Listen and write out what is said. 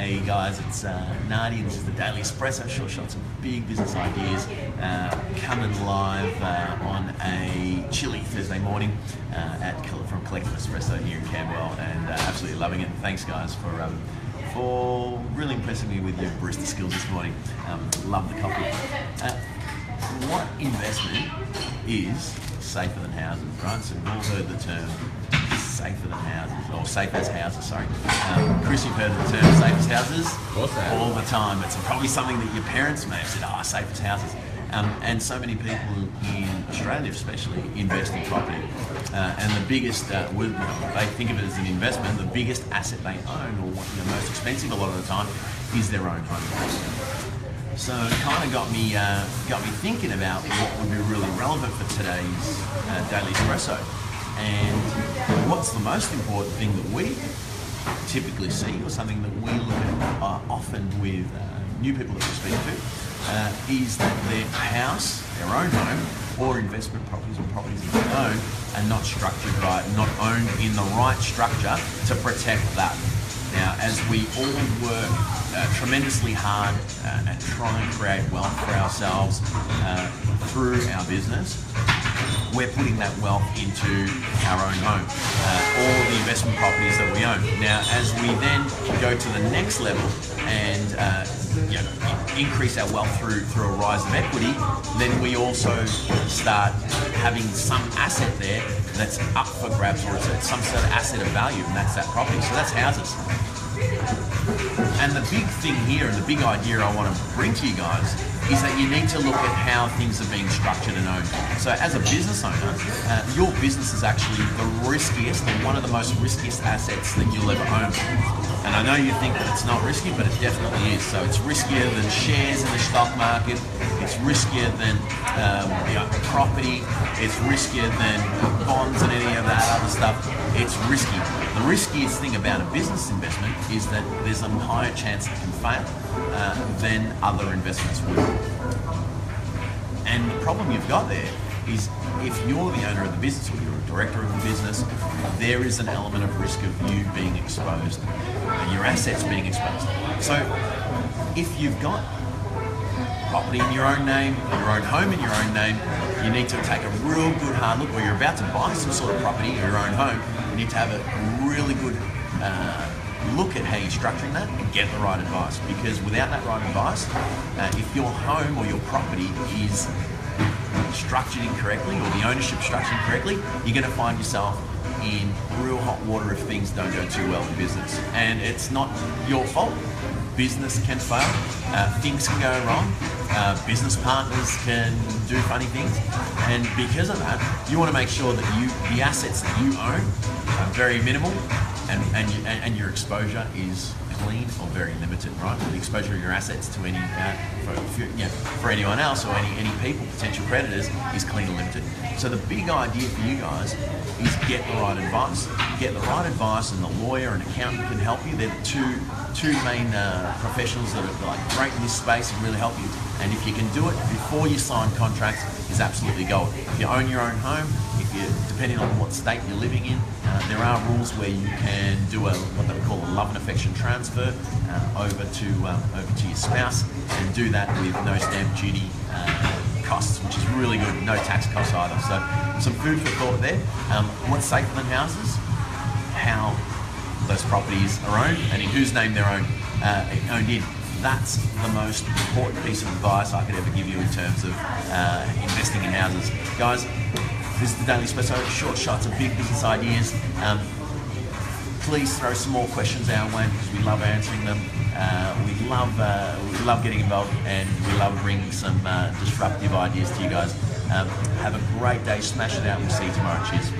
Hey guys, it's Nardi and this is the Daily Espresso, short shots of big business ideas, coming live on a chilly Thursday morning from Collective Espresso here in Camberwell, and absolutely loving it. Thanks guys for really impressing me with your barista skills this morning. Love the coffee. What investment is safer than houses, right? So we've all heard the term safer than houses, or safe as houses, sorry. Chris, you've heard the term safe as houses? Of course I have. All the time. It's probably something that your parents may have said, safe as houses. And so many people in Australia especially invest in property. And the biggest, they think of it as an investment, the biggest asset they own, or most expensive a lot of the time, is their own home. So it kind of got me thinking about what would be really relevant for today's Daily Espresso. And what's the most important thing that we typically see, or something that we look at often with new people that we speak to, is that their house, their own home, or investment properties or properties that they own are not structured right, not owned in the right structure to protect that. Now, as we all work tremendously hard and try and create wealth for ourselves through our business, we're putting that wealth into our own home, all the investment properties that we own. Now, as we then go to the next level and increase our wealth through a rise of equity, then we also start having some asset there that's up for grabs, or it's some sort of asset of value, and that's that property. So that's houses. And the big thing here, and the big idea I want to bring to you guys, is that you need to look at how things are being structured and owned. So as a business owner, your business is actually the riskiest, and one of the most riskiest assets that you'll ever own. And I know you think that it's not risky, but it definitely is. So it's riskier than shares in the stock market, it's riskier than property, it's riskier than bonds and any of that other stuff. It's risky. The riskiest thing about a business investment is that there's a higher chance it can fail than other investments would. And the problem you've got there is, if you're the owner of the business, or you're a director of the business, there is an element of risk of you being exposed, your assets being exposed. So if you've got property in your own name, your own home in your own name, you need to take a real good hard look, or you're about to buy some sort of property in your own home, you need to have a really good look at how you're structuring that and get the right advice. Because without that right advice, if your home or your property is structured incorrectly, or the ownership structured incorrectly, you're going to find yourself in real hot water if things don't go too well in business. And it's not your fault. Business can fail, things can go wrong, business partners can do funny things, and because of that, you want to make sure that the assets that you own are very minimal, and your exposure is clean or very limited, right? The exposure of your assets to any for anyone else, or any people, potential creditors, is clean and limited. So the big idea for you guys is get the right advice. Get the right advice, and the lawyer and accountant can help you. They're the two main professionals that are great in this space and really help you. And if you can do it before you sign contracts, is absolutely gold. If you own your own home, depending on what state you're living in, there are rules where you can do what they call a love and affection transfer over to your spouse, and do that with no stamp duty costs, which is really good. No tax costs either. So some food for thought there. What's safer than houses? How those properties are owned, and in whose name they're owned in. That's the most important piece of advice I could ever give you in terms of investing in houses. Guys, this is the Daily Espresso, short shots of big business ideas. Please throw some more questions our way, because we love answering them. We love getting involved, and we love bringing some disruptive ideas to you guys. Have a great day, smash it out, we'll see you tomorrow. Cheers.